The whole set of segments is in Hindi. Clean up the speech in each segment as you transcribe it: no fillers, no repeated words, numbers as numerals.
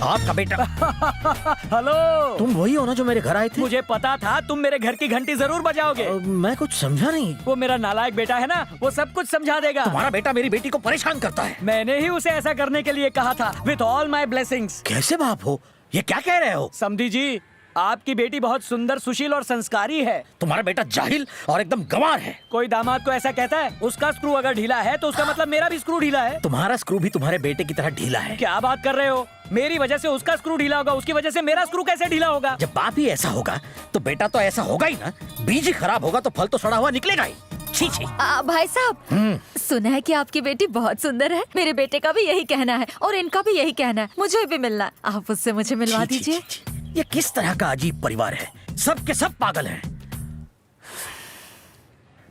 आपका बेटा। हेलो, तुम वही हो ना जो मेरे घर आए थे? मुझे पता था तुम मेरे घर की घंटी जरूर बजाओगे। मैं कुछ समझा नहीं। वो मेरा नालायक बेटा है ना, वो सब कुछ समझा देगा। तुम्हारा बेटा मेरी बेटी को परेशान करता है। मैंने ही उसे ऐसा करने के लिए कहा था, विथ ऑल माई ब्लेसिंग्स। कैसे बाप हो, ये क्या कह रहे हो? समधी जी, आपकी बेटी बहुत सुंदर, सुशील और संस्कारी है। तुम्हारा बेटा जाहिल और एकदम गंवार है। कोई दामाद को ऐसा कहता है? उसका स्क्रू अगर ढीला है तो उसका मतलब मेरा भी स्क्रू ढीला है। तुम्हारा स्क्रू भी तुम्हारे बेटे की तरह ढीला है। क्या बात कर रहे हो? मेरी वजह से उसका स्क्रू ढीला होगा, उसकी वजह से मेरा स्क्रू कैसे ढीला होगा? जब बाप ही ऐसा होगा तो बेटा तो ऐसा होगा ही ना। बीज ही खराब होगा तो फल तो सड़ा हुआ निकलेगा ही। छी छी। भाई साहब, सुना है कि आपकी बेटी बहुत सुंदर है। मेरे बेटे का भी यही कहना है और इनका भी यही कहना है। मुझे भी मिलना है, आप उससे मुझे मिलवा दीजिए। ये किस तरह का अजीब परिवार है, सब के सब पागल हैं।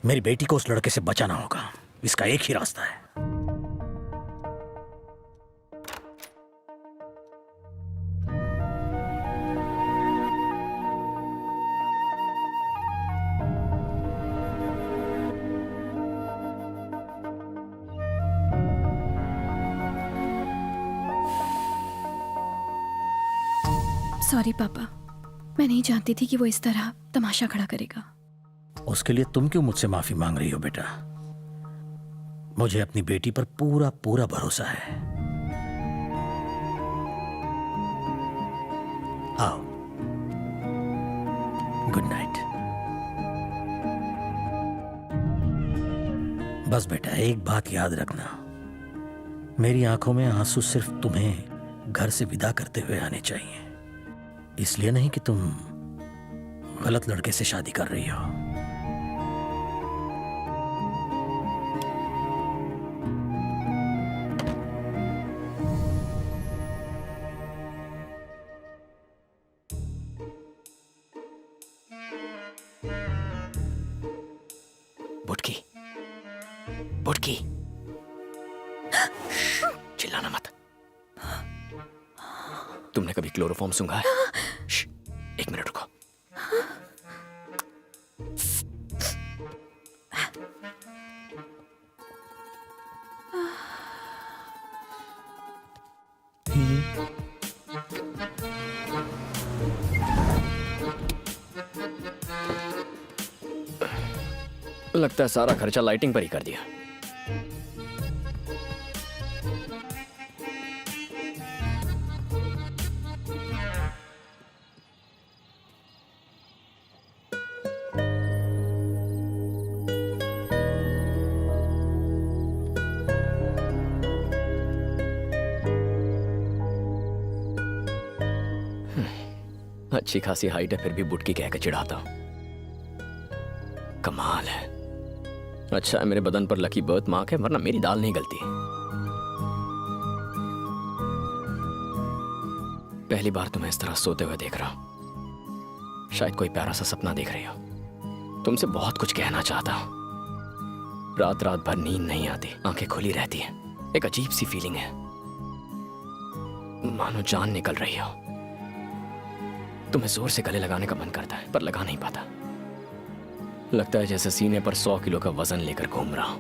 मेरी बेटी को उस लड़के से बचाना होगा, इसका एक ही रास्ता है। सॉरी पापा, मैं नहीं जानती थी कि वो इस तरह तमाशा खड़ा करेगा। उसके लिए तुम क्यों मुझसे माफी मांग रही हो बेटा? मुझे अपनी बेटी पर पूरा पूरा भरोसा है। आओ, गुड नाइट। बस बेटा, एक बात याद रखना, मेरी आंखों में आंसू सिर्फ तुम्हें घर से विदा करते हुए आने चाहिए, इसलिए नहीं कि तुम गलत लड़के से शादी कर रही हो। बुटकी, बुटकी, चिल्लाना मत। तुमने कभी क्लोरोफॉर्म सूंघा है? एक मिनट रुको। लगता है सारा खर्चा लाइटिंग पर ही कर दिया। अच्छी खासी हाइट है, फिर भी बुटकी कह के चिढ़ाता हूं। कमाल है। अच्छा है मेरे बदन पर लकी बर्थ मार्क है, वरना मेरी दाल नहीं गलती। पहली बार तुम्हें इस तरह सोते हुए देख रहा हूं। शायद कोई प्यारा सा सपना देख रही हो। तुमसे बहुत कुछ कहना चाहता हूं। रात रात भर नींद नहीं आती, आंखें खुली रहती हैं। एक अजीब सी फीलिंग है, मानो जान निकल रही हो। तुम्हें जोर से गले लगाने का मन करता है, पर लगा नहीं पाता। लगता है जैसे सीने पर 100 किलो का वजन लेकर घूम रहा हूं।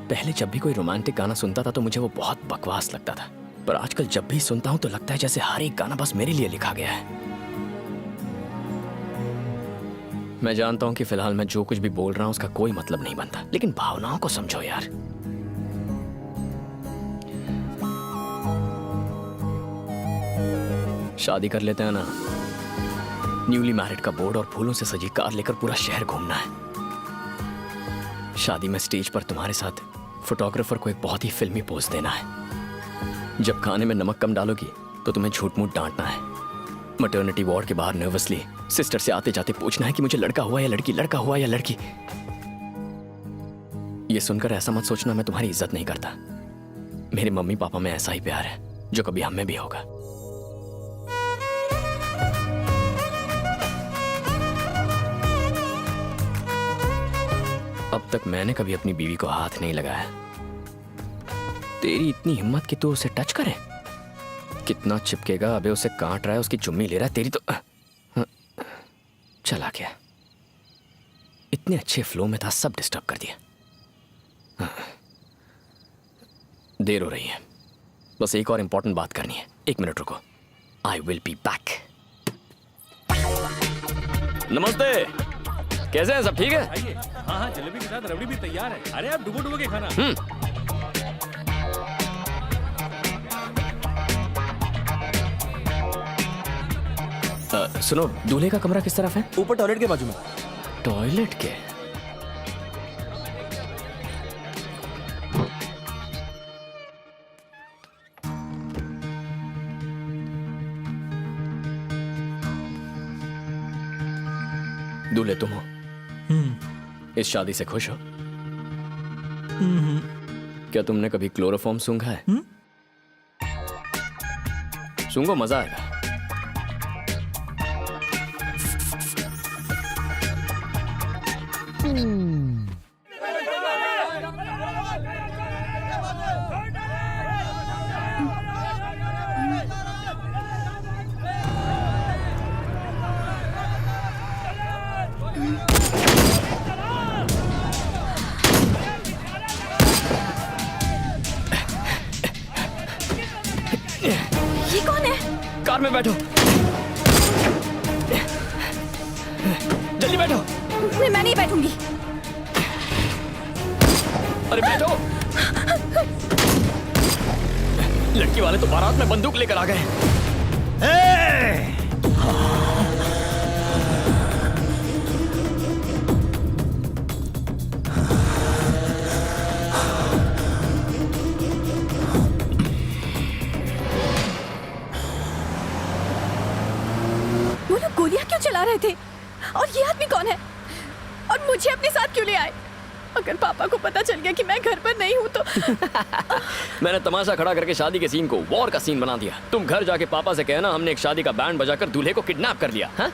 पहले जब भी कोई रोमांटिक गाना सुनता था तो मुझे वो बहुत बकवास लगता था, पर आजकल जब भी सुनता हूं तो लगता है जैसे हर एक गाना बस मेरे लिए लिखा गया है। मैं जानता हूं कि फिलहाल मैं जो कुछ भी बोल रहा हूं उसका कोई मतलब नहीं बनता, लेकिन भावनाओं को समझो यार। शादी कर लेते हैं ना। न्यूली मैरिड का बोर्ड और फूलों से सजी कार लेकर पूरा शहर घूमना है। शादी में स्टेज पर तुम्हारे साथ फोटोग्राफर को एक बहुत ही फिल्मी पोज देना है। जब खाने में नमक कम डालोगी तो तुम्हें झूठ मूठ डांटना है। मैटरनिटी वार्ड के बाहर नर्वसली सिस्टर से आते जाते पूछना है कि मुझे लड़का हुआ या लड़की, लड़का हुआ या लड़की। ये सुनकर ऐसा मत सोचना मैं तुम्हारी इज्जत नहीं करता। मेरे मम्मी पापा में ऐसा ही प्यार है जो कभी हम में भी होगा। अब तक मैंने कभी अपनी बीवी को हाथ नहीं लगाया। तेरी इतनी हिम्मत कि तू उसे टच करे? कितना चिपकेगा? अबे उसे काट रहा है, उसकी चुम्मी ले रहा है। तेरी तो चला गया। इतने अच्छे फ्लो में था, सब डिस्टर्ब कर दिया। देर हो रही है, बस एक और इंपॉर्टेंट बात करनी है। 1 मिनट रुको। I will be back. नमस्ते, कैसे हैं सब? ठीक है? आइए। हाँ हाँ, जलेबी के साथ रबड़ी भी तैयार है। अरे आप डुबो डुबो के खाना। सुनो, दूल्हे का कमरा किस तरफ है? ऊपर टॉयलेट के बाजू में। टॉयलेट के? दूल्हे तुम हो? इस शादी से खुश हो? क्या तुमने कभी क्लोरोफॉर्म सूंघा है? सूंघो, मजा आएगा। ये कौन है? कार में बैठो, जल्दी बैठो। मैं नहीं बैठूंगी। अरे बैठो। लड़की वाले तो बारात में बंदूक लेकर आ गए। वो लोग गोलियां क्यों चला रहे थे? और ये आदमी कौन है? और मुझे अपने साथ क्यों ले आए? अगर पापा को पता चल गया कि मैं घर पर नहीं हूँ तो मैंने तमाशा खड़ा करके शादी के सीन को वॉर का सीन बना दिया। तुम घर जाके पापा से कहना हमने एक शादी का बैंड बजाकर दूल्हे को किडनैप कर लिया। हाँ?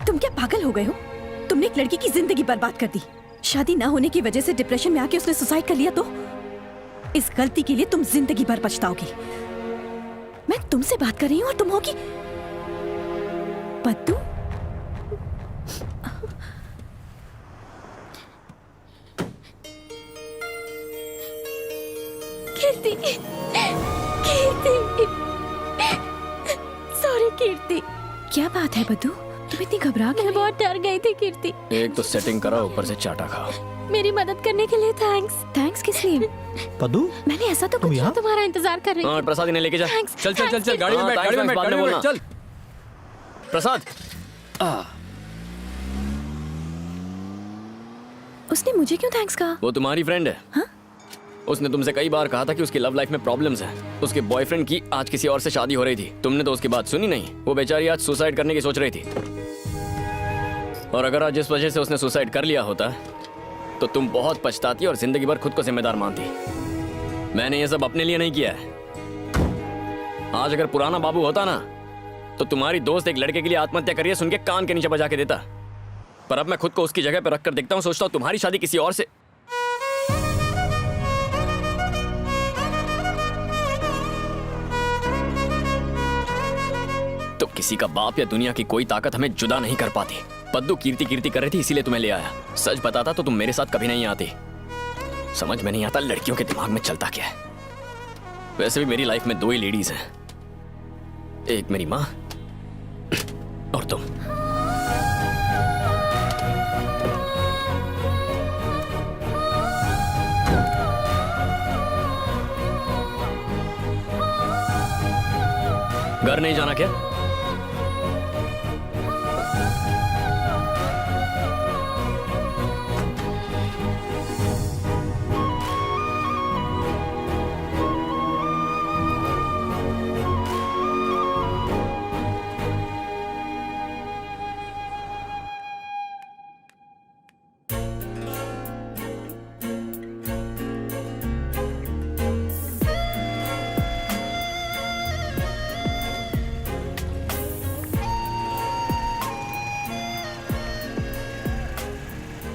तुम क्या पागल हो गए हो? तुमने एक लड़की की जिंदगी बर्बाद कर दी। शादी ना होने की वजह से डिप्रेशन में आके उसने सुसाइड कर लिया तो इस गलती के लिए तुम जिंदगी भर पछताओगी। मैं तुमसे बात कर रही हूँ और तुम होगी पद्दू। कीर्ति, कीर्ति, सॉरी कीर्ति। क्या बात है पद्दू? तुम इतनी घबरा गई? मैं बहुत डर गई थी कीर्ति। एक तो सेटिंग करा, ऊपर से चाटा खाओ। मेरी मदद करने के लिए थैंक्स। थैंक्स किस लिए? पद्दू, मैंने ऐसा तो कुछ तुम्हारा इंतजार कर रही हाँ, थी। प्रसाद इन्हें लेके जा। Thanks, चल चल चल चल, गाड़ी में हाँ, बैठ, गाड़ी में बैठ, बाद में गाड़ी में बैठ, बोलना। चल। प्रसाद, उसने मुझे क्यों थैंक्स कहा? वो तुम्हारी फ्रेंड है। हाँ? उसने तुमसे कई बार कहा था कि उसकी लव लाइफ में प्रॉब्लम्स हैं। उसके बॉयफ्रेंड की आज किसी और से शादी हो रही थी। तुमने तो उसकी बात सुनी नहीं। वो बेचारी आज सुसाइड करने की सोच रही थी। और अगर आज जिस वजह से उसने सुसाइड कर लिया होता तो तुम बहुत पछताती और जिंदगी भर खुद को जिम्मेदार मानती। मैंने ये सब अपने लिए नहीं किया है। आज अगर पुराना बाबू होता ना तो तुम्हारी दोस्त एक लड़के के लिए आत्महत्या करिए सुन के कान के नीचे बजा के देता। पर अब मैं खुद को उसकी जगह पर रखकर देखता हूँ, सोचता हूँ तुम्हारी शादी किसी और से। तो किसी का बाप या दुनिया की कोई ताकत हमें जुदा नहीं कर पाती। पद्दू कीर्ति कीर्ति कर रही थी, इसीलिए तुम्हें ले आया। सच बताता तो तुम मेरे साथ कभी नहीं आती। समझ में नहीं आता लड़कियों के दिमाग में चलता क्या है। वैसे भी मेरी लाइफ में 2 ही लेडीज हैं, एक मेरी माँ और तुम। घर नहीं जाना क्या?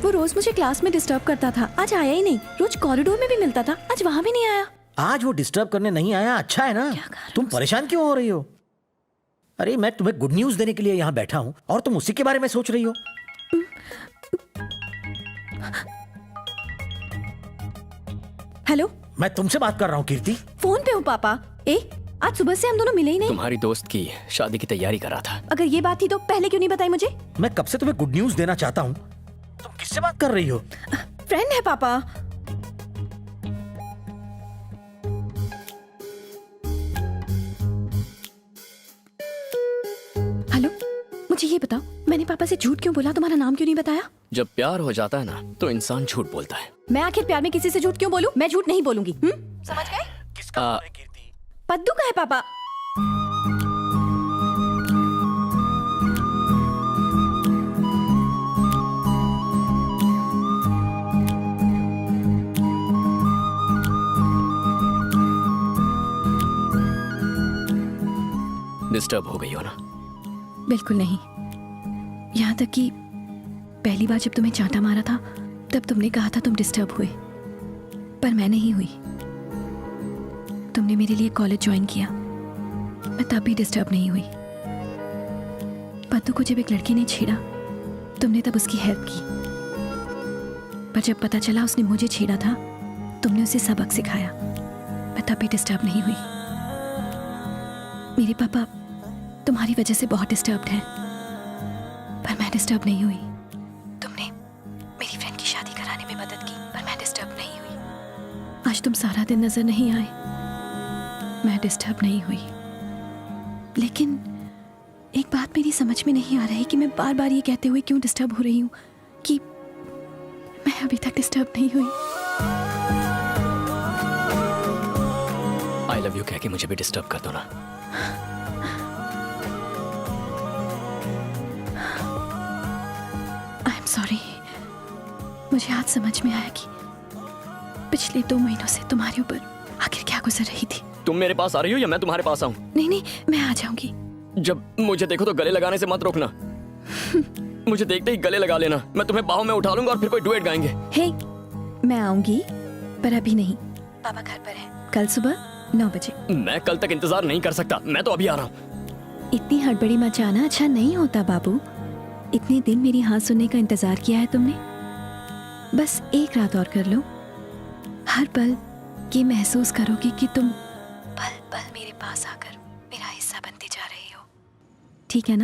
वो रोज मुझे क्लास में डिस्टर्ब करता था, आज आया ही नहीं। रोज कॉरिडोर में भी मिलता था, आज वहां भी नहीं आया। आज वो डिस्टर्ब करने नहीं आया, अच्छा है ना? तुम परेशान क्यों हो रही हो? अरे मैं तुम्हें गुड न्यूज देने के लिए यहाँ बैठा हूँ और तुम उसी के बारे में सोच रही हो। हेलो, मैं तुमसे बात कर रहा हूँ कीर्ति। फोन पे हूँ पापा। आज सुबह से हम दोनों मिले ही नहीं। तुम्हारी दोस्त की शादी की तैयारी कर रहा था। अगर ये बात थी तो पहले क्यों नहीं बताई मुझे? मैं कब से तुम्हें गुड न्यूज देना चाहता हूँ, तुम किससे बात कर रही हो? फ्रेंड है पापा। हेलो, मुझे ये बताओ, मैंने पापा से झूठ क्यों बोला? तुम्हारा नाम क्यों नहीं बताया? जब प्यार हो जाता है ना तो इंसान झूठ बोलता है। मैं आखिर प्यार में किसी से झूठ क्यों बोलूं? मैं झूठ नहीं बोलूंगी। समझ गए? किसका आ, फोन है कीर्ति? पद्दू का है पापा। डिस्टर्ब हो गई हो ना? बिल्कुल नहीं। यहाँ तक कि पहली बार जब तुम्हें चांटा मारा था तब तुमने कहा था तुम डिस्टर्ब हुए, पर मैं नहीं हुई। तुमने मेरे लिए कॉलेज ज्वाइन किया, मैं तब भी डिस्टर्ब नहीं हुई। पद्दू को जब एक लड़की ने छेड़ा तुमने तब उसकी हेल्प की, पर जब पता चला उसने मुझे छेड़ा था तुमने उसे सबक सिखाया। मैं तब भी डिस्टर्ब नहीं हुई। मेरे पापा तुम्हारी वजह से बहुत डिस्टर्ब्ड हैं, पर मैं डिस्टर्ब नहीं हुई। तुमने मेरी फ्रेंड की शादी कराने में मदद की, पर मैं डिस्टर्ब नहीं हुई। आज तुम सारा दिन नजर नहीं आए, मैं डिस्टर्ब नहीं हुई। लेकिन एक बात मेरी समझ में नहीं आ रही कि मैं बार बार ये कहते हुए क्यों डिस्टर्ब हो रही हूँ कि मैं अभी तक डिस्टर्ब नहीं हुई। आई लव यू कह के मुझे भी डिस्टर्ब कर दो ना। I am sorry. मुझे आज समझ में आया कि पिछले 2 महीनों से तुम्हारे ऊपर आखिर क्या गुजर रही थी। तुम मेरे पास आ रही हो या मैं तुम्हारे पास आऊं? नहीं नहीं, मैं आ जाऊंगी। जब मुझे देखो तो गले लगाने से मत रोकना। मुझे देखते ही गले लगा लेना, मैं तुम्हें बाहों में उठा लूंगा और फिर कोई डुएट गाएंगे। हे, मैं आऊंगी, पर अभी नहीं। पापा घर पर है, कल सुबह 9 बजे। मैं कल तक इंतजार नहीं कर सकता, मैं तो अभी आ रहा हूँ। इतनी हड़बड़ी मचाना अच्छा नहीं होता बाबू। इतने दिन मेरी हाँ सुनने का इंतजार किया है तुमने, बस एक रात और कर लो। हर पल ये महसूस करोगी कि तुम पल पल मेरे पास आकर मेरा हिस्सा बनते जा रही हो। ठीक है ना?